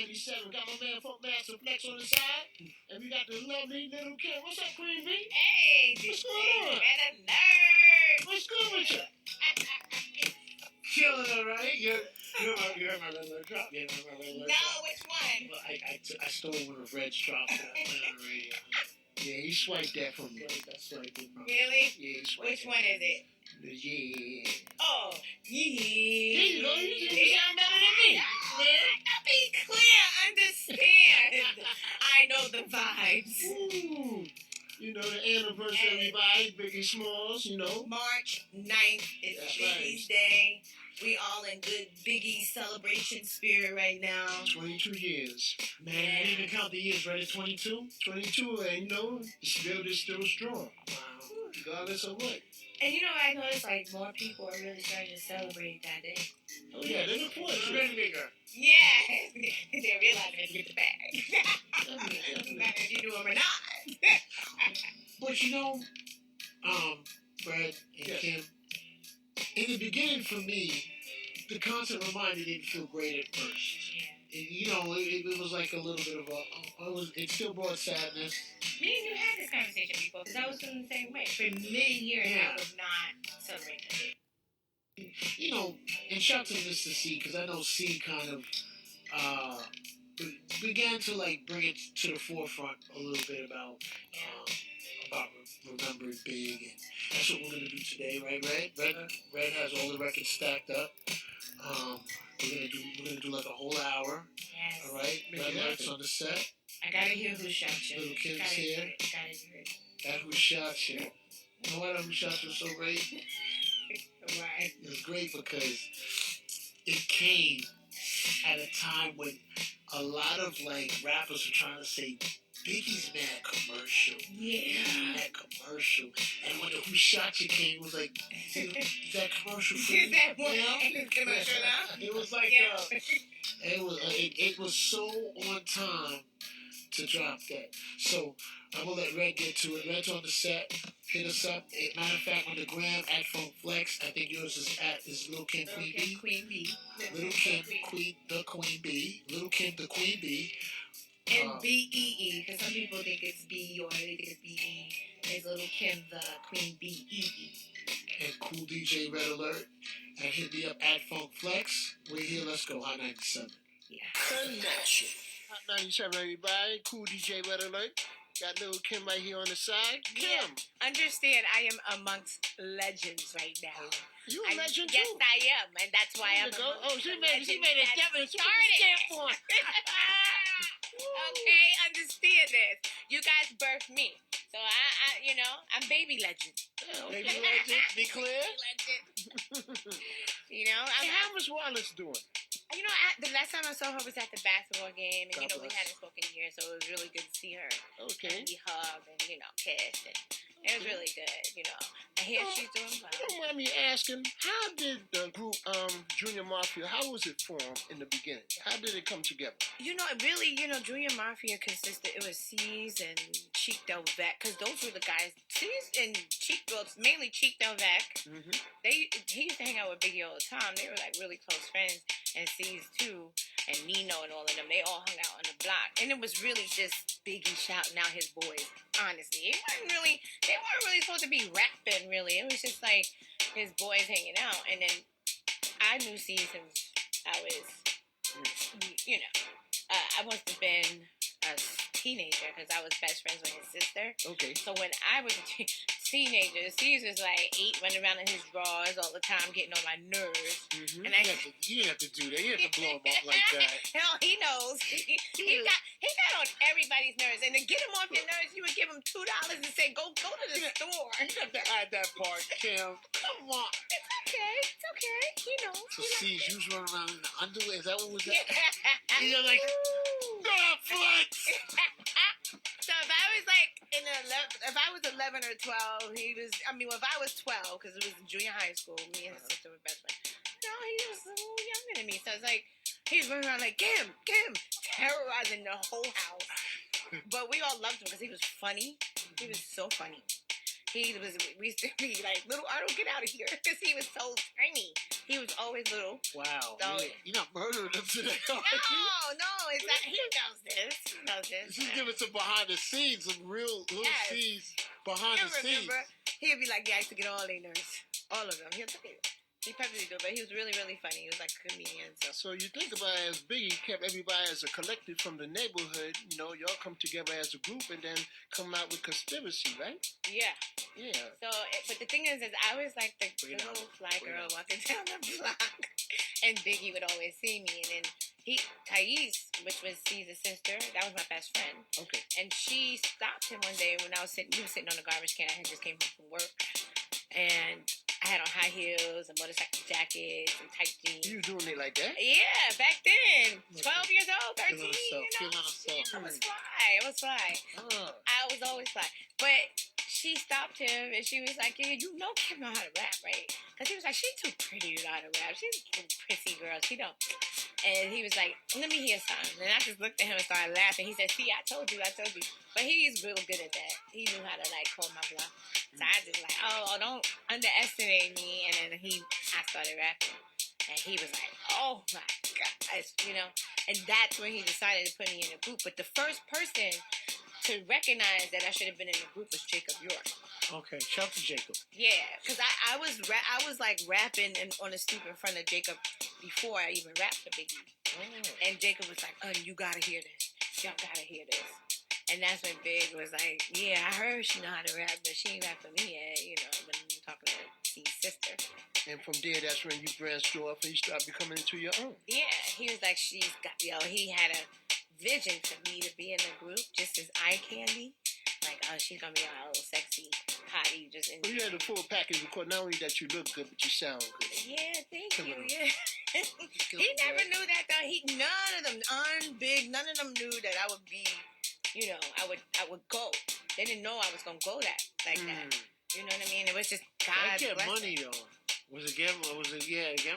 97. Got my man Funk Master Flex on the side. And we got the lovely Lil Kim. What's up, Queen B? Hey, what's going on? And a nerd. What's good with you? Killing it, right? You heard my little drop? You heard my little No, drop? which one? Well, I stole one of Red's drops that I played on the radio. Yeah, he swiped that from me. I swiped it from Really? Yeah, he swiped Which one is it? Yeah. Oh, yeah. There you go. You sound better than me. Be clear, understand. I know the vibes. Ooh. You know, the anniversary vibe, Biggie Smalls, you know. March 9th is Biggie's Day. We all in good Biggie celebration spirit right now. 22 years. Man, I didn't even count the years, right? It's 22? 22, and you know, it's still strong. Wow. Regardless of what. And you know, I noticed like more people are really starting to celebrate that day. Oh yeah, they look forward to it. Yeah, they realize they can get the bag. Doesn't matter if you do them or not. But you know, Brad and Kim, in the beginning for me, the concert reminder didn't feel great at first. Yeah. You know, it was like a little bit of it still brought sadness. Me and you had this conversation before, because I was feeling the same way. For many years, I was not celebrating it. You know, and shout out to Mr. C, because I know C kind of began to like bring it to the forefront a little bit about remembering Big, and that's what we're gonna do today, right? Red has all the records stacked up. We're gonna do like a whole hour. Yes. All right. Red lights on the set. I gotta hear Who Shot You. Lil Kim's here. Gotta hear it. That Who Shot You. You know why that Who Shot You was so great? Right. It was great because it came at a time when a lot of like rappers were trying to say Biggie's mad commercial. Yeah. Mad commercial. And when the Who Shot You came, it was like, is that commercial for you? Is that one? You know? It's commercial now? It was like, it was so on time to drop that. So I'm gonna let Red get to it. Red's on the set. Hit us up. Matter of fact, on the gram at Funk Flex, I think yours is Lil Kim Queen B. Queen B. Lil Kim Queen the Queen B. Lil Kim the Queen B. And B-E-E, because some people think it's B or they think it's B-E. It's Lil Kim the Queen B-E-E. And Cool DJ Red Alert. And hit me up at Funk Flex. We're here. Let's go. Hot 97. Yeah. Connection. Hot 97, everybody. Cool DJ Red Alert. Got Lil Kim right here on the side. Kim. Yeah. Understand, I am amongst legends right now. You a legend too. Yes, I am, and that's why I'm. She made it definitely. She started. Okay, understand this. You guys birthed me, so I'm baby legend. Yeah, okay. Baby legend. Be clear. Legend. Hey, how was Wallace doing? The last time I saw her was at the basketball game, and God we bless. hadn't spoken in years, so it was really good to see her. Okay. And we hugged and kiss, and it was really good. I hear she's doing well. You don't mind me asking, how did the group Junior Mafia? How was it formed in the beginning? How did it come together? Really, Junior Mafia consisted. It was C's and Cheek Del Vec, because those were the guys. C's and Cheek, well, mainly Cheek Del Vec. Mm-hmm. He used to hang out with Biggie all the time. They were like really close friends, and C's too, and Nino and all of them. They all hung out on the block, and it was really just Biggie shouting out his boys. Honestly, they weren't really supposed to be rapping. Really, it was just like his boys hanging out, and then I knew C since I was, I must have been a teenager because I was best friends with his sister. Okay. So when I was a teenager, C's was like 8, running around in his drawers all the time, getting on my nerves. Mm-hmm. And you didn't have to do that. You didn't have to blow him up like that. Hell, he knows. He got on everybody's nerves, and to get him off your nerves, you would give him $2 and say, "Go to the store." You have to hide that part, Kim. Come on. It's okay. He knows. So see, you was running around in the underwear. Is that what was that? Yeah. You're like, Flex. So if I was like if I was 11 or 12, if I was 12, because it was junior high school, me and his sister were best friends. No, he was a little younger than me, so it's like he was running around like Kim, terrorizing the whole house. But we all loved him because he was funny. He was so funny. We used to be like, little Arnold, get out of here, because he was so tiny. He was always little. Wow. So, You're not murdering him today. No, it's not. He knows this. He knows this. Just give us some behind the scenes, some real little scenes behind the scenes. Remember, he'd be like, yeah, I used to get all their nerves. All of them. He perfectly do, but he was really, really funny. He was like a comedian. So you think about it, as Biggie kept everybody as a collective from the neighborhood, y'all come together as a group and then come out with conspiracy, right? Yeah. Yeah. So, but the thing is I was like the little fly girl walking down the block, and Biggie would always see me, and then Thais, which was Caesar's sister, that was my best friend. Okay. And she stopped him one day when we were sitting on the garbage can. I had just came home from work, and I had on high heels, a motorcycle jacket, some tight jeans. You doing it like that? Yeah, back then. 12 years old, 13, Feeling I was fly. I was always fly. But she stopped him, and she was like, yeah, you know Kim know how to rap, right? Because he was like, she's too pretty to know how to rap. She's a prissy girl. She don't. And he was like, let me hear something. And I just looked at him and started laughing. He said, see, I told you. But he's real good at that. He knew how to, call my bluff. So I just don't underestimate me. And then I started rapping. And he was like, oh, my gosh, And that's when he decided to put me in a group. But the first person to recognize that I should have been in the group was Jacob York. Okay, shout to Jacob. Yeah, because I was rapping on the stoop in front of Jacob before I even rapped to Biggie. Oh. And Jacob was like, you gotta hear this. Y'all gotta hear this. And that's when Big was like, yeah, I heard she know how to rap, but she ain't rap for me yet, when we were talking to C's sister. And from there, that's when you branched off and you started becoming into your own. Yeah, he was like, he had a vision for me to be in the group just as eye candy. Like, she's gonna be a little sexy hottie just in. Well, you had the full package because not only that you look good, but you sound good. Yeah, thank you. Yeah. He never knew that though. None of them knew that I would be, I would go. They didn't know I was gonna go that. You know what I mean? It was just God's get blessing. money though. Get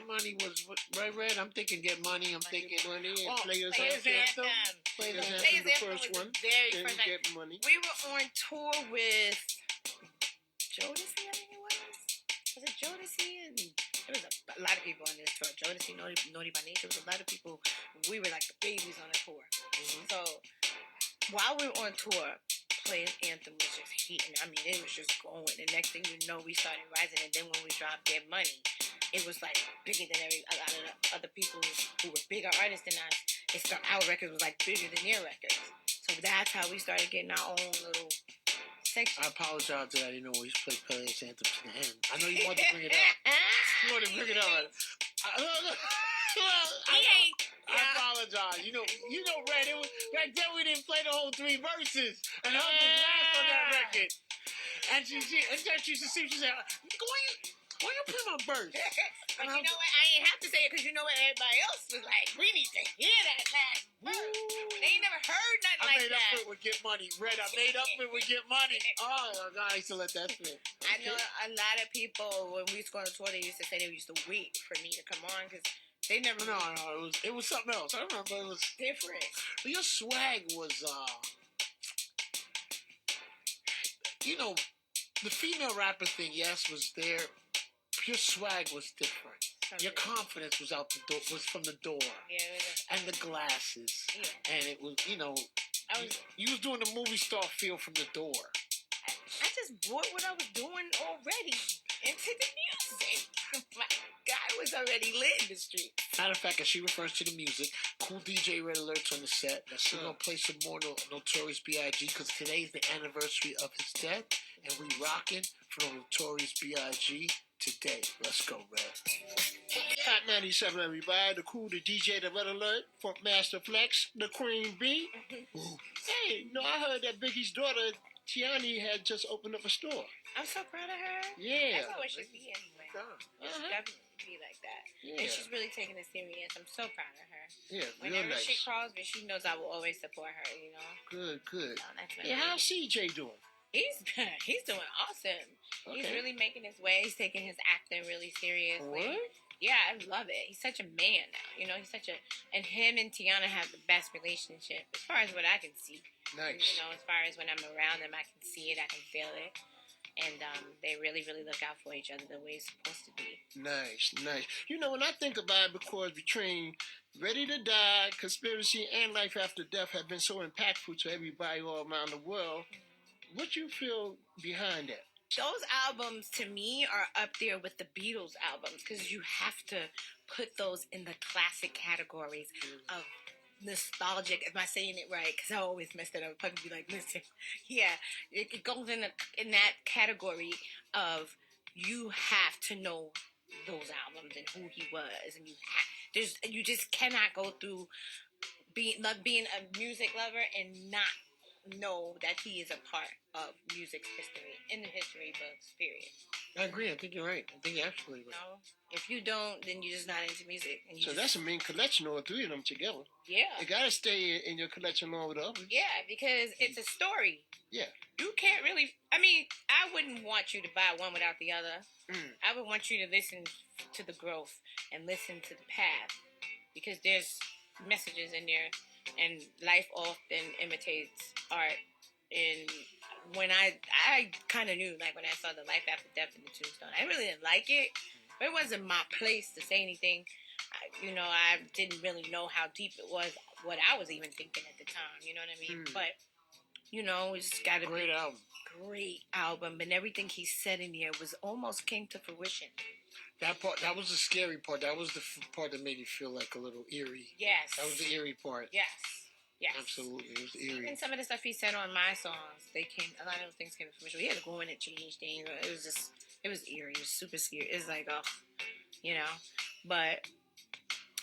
money was right, Red? I'm thinking get money. I'm thinking money and Players Anthem. Players Anthem, the Anthem first was one. very Then first. get money. We were on tour with Jodeci, I think it was. Was it Jodeci? And there was a lot of people on this tour. Jodeci, Naughty by Nature. There was a lot of people. We were like the babies on the tour. Mm-hmm. So while we were on tour, Players Anthem was just heating. I mean, it was just going. The next thing you know, we started rising. And then when we dropped Get Money, it was like bigger than a lot of the other people who were bigger artists than us. Our record was like bigger than their records. So that's how we started getting our own little section. I apologize that I didn't always play Players Anthem to the end. I know you wanted to bring it up. You wanted to bring it up. I apologize. Red, it was back then we didn't play the whole 3 verses. And I was last on that record. And she said, why you play my verse? But you know what? I ain't have to say it because you know what? Everybody else was like, we need to hear that last verse. They ain't never heard nothing like that. I made up for it with Get Money. Red, I made up for it with Get Money. Oh, my God, I used to let that spin. I know a lot of people, when we used to go on tour, they used to say they used to wait for me to come on because they never. No, it was something else. I remember it was different. Your swag was, the female rapper thing, yes, was there. Your swag was different. Your confidence was out the door, was from the door. Yeah. And the glasses. Yeah. And it was, you was doing the movie star feel from the door. I just brought what I was doing already into the music. My guy was already lit in the street. Matter of fact, as she refers to the music, cool DJ Red Alert's on the set. We're going to play some more Notorious B.I.G. because today's the anniversary of his death. And we rocking for Notorious B.I.G. today. Let's go, Red. Hot 97, everybody. The cool, the DJ, the Red Alert, Funk Master Flex, the Queen Bee. Hey, I heard that Biggie's daughter, Tiani, had just opened up a store. I'm so proud of her. Yeah. That's how it should be anyway. It should definitely be like that. Yeah. And she's really taking it serious. I'm so proud of her. Yeah, whenever real nice. she calls me, she knows I will always support her, Good. So How's CJ doing? He's doing awesome. Okay. He's really making his way. He's taking his acting really seriously. What? Yeah, I love it. He's such a man now. He's and him and Tiana have the best relationship as far as what I can see. Nice. As far as when I'm around them, I can see it, I can feel it. and they really, really look out for each other the way it's supposed to be. Nice, nice. You know, when I think about it, because between Ready to Die, Conspiracy, and Life After Death have been so impactful to everybody all around the world, what you feel behind that? Those albums to me are up there with the Beatles albums because you have to put those in the classic categories of nostalgic. Am I saying it right? Because I always mess it up. Probably be like, listen, yeah, it goes in that category of you have to know those albums and who he was, and you just cannot go through being a music lover and not know that he is a part of music's history, in the history books, period. I agree. I think you're right. I think you're absolutely right. No, if you don't, then you're just not into music. And So that's a main collection, all three of them together. Yeah. It gotta stay in your collection along with others. Yeah, because it's a story. Yeah. You can't really. I mean, I wouldn't want you to buy one without the other. I would want you to listen to the growth and listen to the path, because there's messages in there, and life often imitates art. And when I kind of knew, like when I saw the Life After Death in the Tombstone, I really didn't like it, but it wasn't my place to say anything. I didn't really know how deep it was, what I was even thinking at the time. You know what I mean? But it's got to Great album. Great album, and everything he said in here was almost came to fruition. That was the scary part. That was the part that made you feel like a little eerie. Yes. That was the eerie part. Yes. Yes. Absolutely. It was eerie. And some of the stuff he said on my songs, a lot of things came to fruition. He had to go in and change things. It was eerie. It was super scary. It's like, but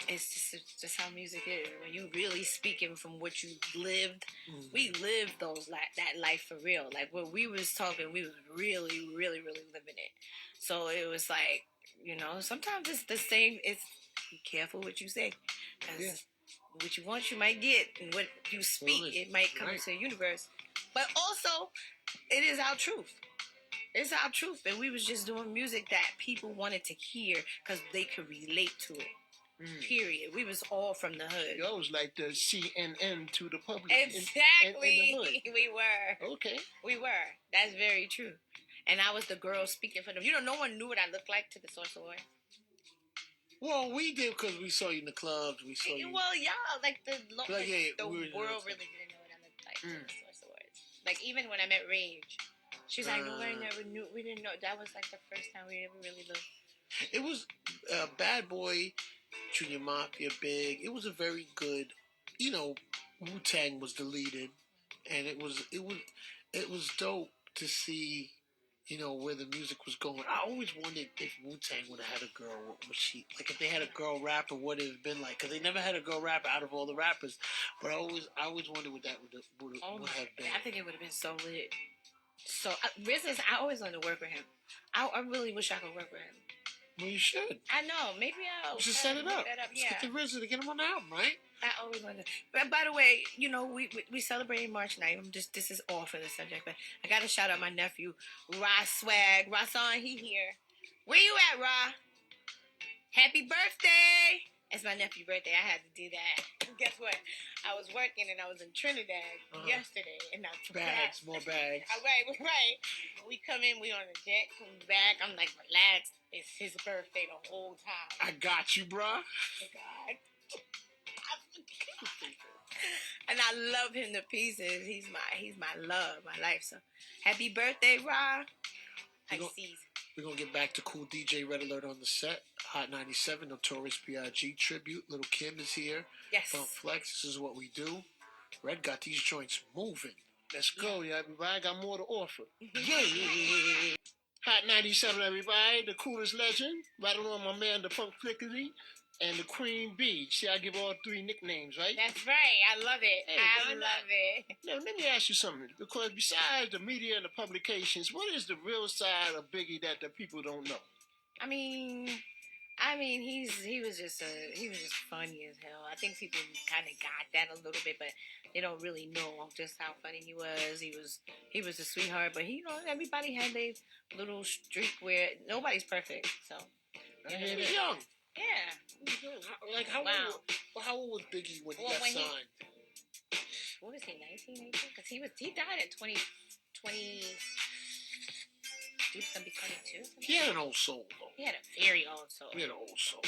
it's just how music is. When you really speaking from what you lived, we lived that life for real. Like when we was talking, we was really, really, really living it. So it was like, sometimes it's the same. It's be careful what you say, because what you want, you might get, and what you speak, it might come into the universe. But also, it is our truth. It's our truth, and we was just doing music that people wanted to hear because they could relate to it. Period. We was all from the hood. Y'all was like the CNN to the public. Exactly. In the hood. We were. Okay. We were. That's very true. And I was the girl speaking for them. No one knew what I looked like to the sorcerer. Well, we did because we saw you in the clubs. We saw you. Well, y'all, like the world really didn't know what I looked like to the sorcerers. Like even when I met Rage, she's like, "No, I never knew. We didn't know." That was like the first time we ever really looked. It was Bad Boy, Junior Mafia, Big. It was a very good, Wu-Tang was the lead-in, and it was dope to see, where the music was going. I always wondered if Wu-Tang would have had a girl, what was she like? If they had a girl rapper, what it would have been like? Because they never had a girl rapper out of all the rappers. But I always wondered what that would have been. I think it would have been so lit. So RZA, I always wanted to work with him. I really wish I could work with him. Well, you should. I know. Maybe I'll just set it up. Let's get the RZA to get him on the album, right? I always wanted to. But by the way, we celebrating March 9th. This is off of the subject, but I got to shout out my nephew, Ra Swag. Rasan, he here. Where you at, Ra? Happy birthday! It's my nephew's birthday. I had to do that. Guess what? I was working and I was in Trinidad yesterday, and I forgot. More bags. All right. We come in, we on the jet, come back. I'm like, relax. It's his birthday the whole time. I got you, bruh. Oh, God. And I love him to pieces. He's my love, my life. So happy birthday, Ra. We're going to get back to cool DJ Red Alert on the set. Hot 97, Notorious B.I.G. tribute. Lil Kim is here. Yes. From Flex, this is what we do. Red got these joints moving. Let's go, everybody. I got more to offer. Yeah. Hot 97, everybody. The coolest legend. Right along my man, the Funk Flickery. And the Queen Bee. See, I give all three nicknames, right? That's right. I love it. Hey, I love it. Now, let me ask you something. Because besides the media and the publications, what is the real side of Biggie that the people don't know? I mean, he was just funny as hell. I think people kind of got that a little bit, but they don't really know just how funny he was. He was a sweetheart, but everybody had their little streak where nobody's perfect. So He was young. Yeah. Like how old was Biggie when he got signed? What was he, 19, 18? Because he died at 20. dude's gonna be 22. He had an old soul, though. He had a very old soul. He had an old soul.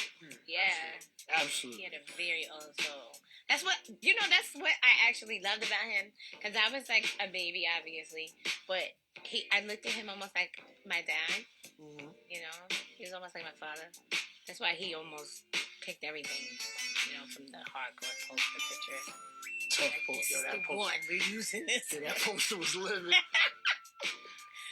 Yeah. Absolutely. He had a very old soul. That's what I actually loved about him. Because I was like a baby, obviously. But I looked at him almost like my dad. Mm-hmm. You know? He was almost like my father. That's why he almost picked everything. You know, from the hardcore poster picture. Tough poster. That poster. We're using this. Yeah, that poster was living.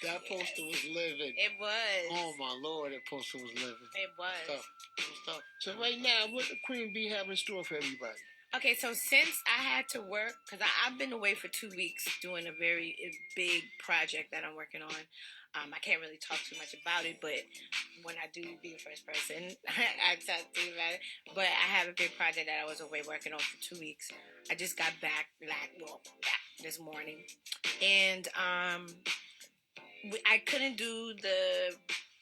That poster was living. It was. Oh my Lord, that poster was living. It was. It was tough. So right now, what the Queen Bee have in store for everybody? Okay, so since I had to work, because I've been away for 2 weeks doing a very big project that I'm working on. I can't really talk too much about it, but when I do be the first person, I talk to you about it. But I have a big project that I was away working on for 2 weeks. I just got back this morning. And I couldn't do the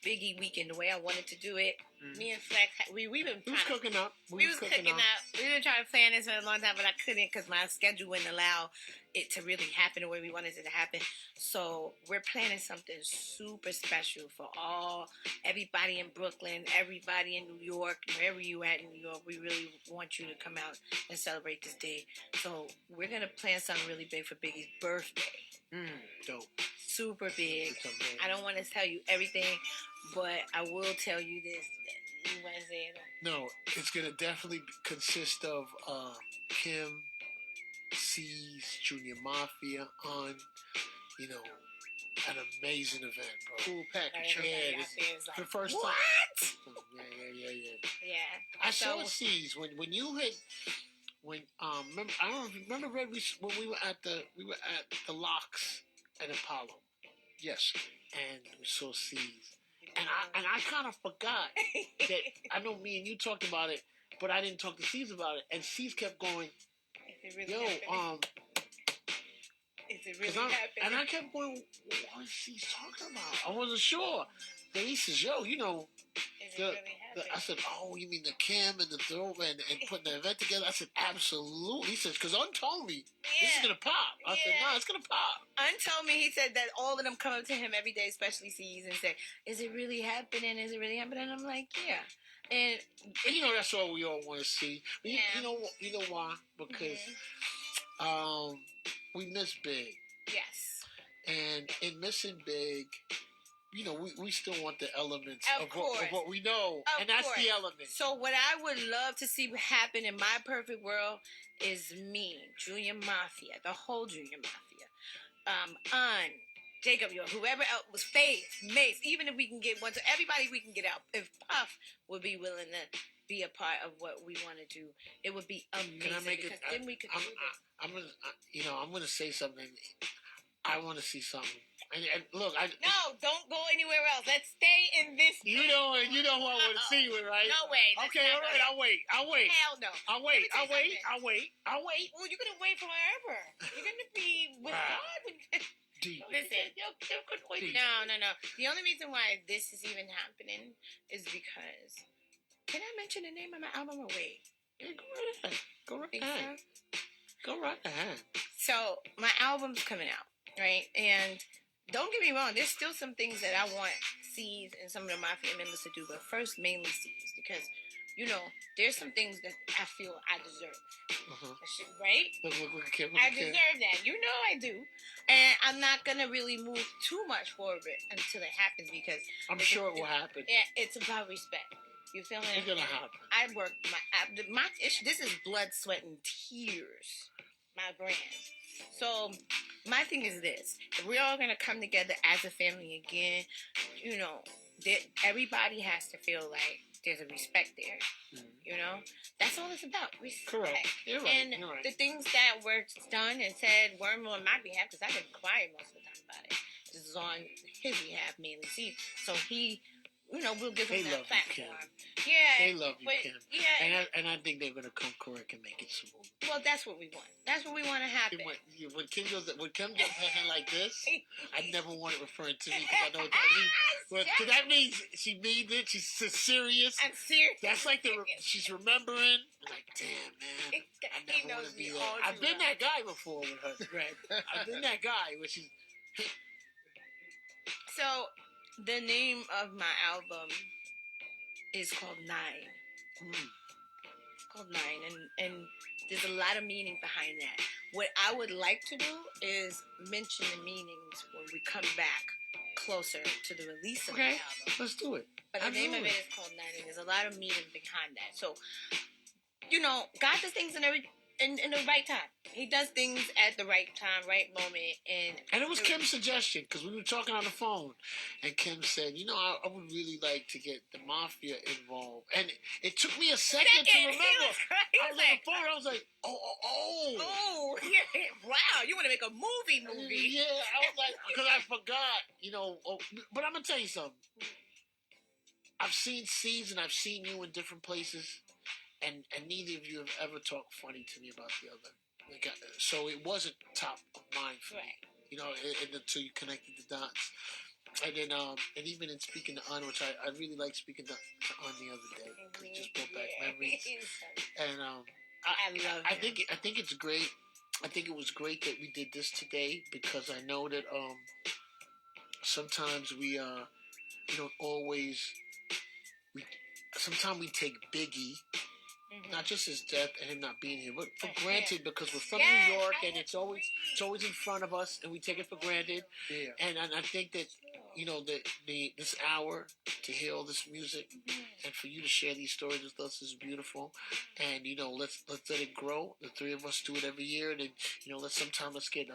Biggie weekend the way I wanted to do it. Me and Flex, we've been We was cooking up. We was cooking up. We've been trying to plan this for a long time, but I couldn't because my schedule wouldn't allow it to really happen the way we wanted it to happen. So we're planning something super special for everybody in Brooklyn, everybody in New York, wherever you at in New York. We really want you to come out and celebrate this day. So we're gonna plan something really big for Biggie's birthday. Dope. Super big. I don't want to tell you everything, but I will tell you this. You want to say it? No, it's gonna definitely consist of Kim, C's, Junior Mafia on, an amazing event, bro. Full package. Yeah, this Like, the first what? time. Yeah. Yeah. I saw C's when you hit. Remember, I don't remember Red. When we were at the Locks at Apollo. Yes. And we saw C's. And I kind of forgot that I know me and you talked about it, but I didn't talk to C's about it. And C's kept going, Is it really happening? Is it really happening? And I kept going, what is C's talking about? I wasn't sure. Then he says, yo, Is it really happening? I said, oh, you mean the Kim and the Throw and putting the event together? I said, absolutely. He says, because Un told me this is going to pop. I said, no, it's going to pop. Un told me, he said that all of them come up to him every day, especially C's, and say, is it really happening? Is it really happening? And I'm like, yeah. And that's all we all want to see. But yeah. You know why? Because we miss Big. Yes. And in missing Big, we still want the elements of what we know. Of and that's course. the element. So what I would love to see happen in my perfect world is me, Junior Mafia, the whole Junior Mafia. Jacob, whoever else was Faith, Mace, even if we can get one, so everybody we can get out. If Puff would be willing to be a part of what we want to do, it would be amazing. Can I make because then we could do this. I'm gonna say something. I want to see something. And look, no, don't go anywhere else. Let's stay in this. You know what I want to see with, right? No way. Okay, all right. I'll wait. Hell no. I'll wait. Well, you're gonna wait forever. You're gonna be with God. Deep. Listen. No. The only reason why this is even happening is because. Can I mention the name of my album or wait? Yeah, go right ahead. Go right ahead. So my album's coming out, right? And don't get me wrong, there's still some things that I want C's and some of the Mafia members to do, but first mainly C's because there's some things that I feel I deserve. Right? Look, I deserve that. I do. And I'm not going to really move too much forward until it happens because I'm sure it will happen. Yeah, it's about respect. You feel me? It's going to happen. I work my issue. This is blood, sweat, and tears. My brand. So my thing is this: if we're all gonna come together as a family again, everybody has to feel like there's a respect there. That's all it's about. Respect. Correct. You're right. And the things that were done and said weren't on my behalf because I've been quiet most of the time about it. This is on his behalf mainly. See, so he. We'll give them that platform. They love you, Kim. Yeah. And I think they're going to come correct and make it smooth. Well, that's what we want. That's what we want to happen. When Kim does her hand like this, I never want it referring to me because I know what that means. Because that means she means it. She's serious. I'm serious. That's like she's remembering. Like, damn, man. I never want to be that. I've been that guy before with her. Right. I've been that guy where she's... So... The name of my album is called Nine. It's called Nine, and there's a lot of meaning behind that. What I would like to do is mention the meanings when we come back closer to the release of the album. Let's do it. But the name of it is called Nine, and there's a lot of meaning behind that. So, God does things in the right time. He does things at the right time, right moment, and it was Kim's suggestion because we were talking on the phone, and Kim said, I would really like to get the Mafia involved, and it took me a second to remember. I was on the phone. I was like, oh, yeah, wow! You want to make a movie? Yeah, I was like, because I forgot, but I'm gonna tell you something. I've seen Seeds and I've seen you in different places. And neither of you have ever talked funny to me about the other. So it wasn't top of mind for me, until you connected the dots. And then, and even in speaking to An, which I really like speaking to An the other day. It just brought back memories. And I think it's great. I think it was great that we did this today because I know that sometimes we don't always. Sometimes we take Biggie. Not just his death and him not being here, but for granted because we're from New York and it's always in front of us and we take it for granted. Yeah. And I think that this hour to hear all this music and for you to share these stories with us is beautiful. And let's let it grow. The three of us do it every year, and then let's get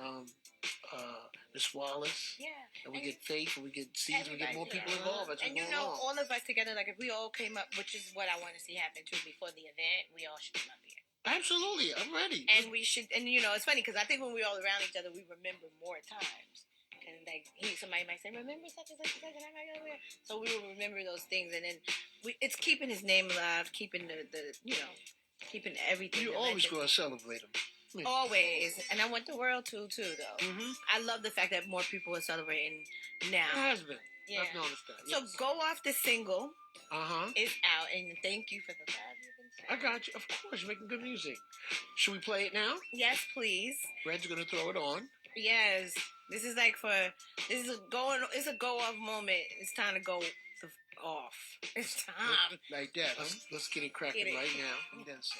Miss Wallace. Yeah. And we get Faith, and we get Seeds, and we get more people involved. And all of us together, like if we all came up, which is what I want to see happen too before the event, we all should come up here. Absolutely, I'm ready. And we should, and it's funny because I think when we're all around each other, we remember more times. And like somebody might say, remember such and such and such, and I might go there. So we will remember those things, and then it's keeping his name alive, keeping keeping everything. You always go and celebrate him. Yeah. Always, and I want the world to too, though. Mm-hmm. I love the fact that more people are celebrating now. It has been. Yeah. I've noticed that. Yes. So go off the single. It's out, and thank you for the love you've been saying. I got you. Of course, you're making good music. Should we play it now? Yes, please. Red's gonna throw it on. Yes. This is it's a go off moment. It's time to go off. It's time. Like that. Let's get it cracking right now. And then some.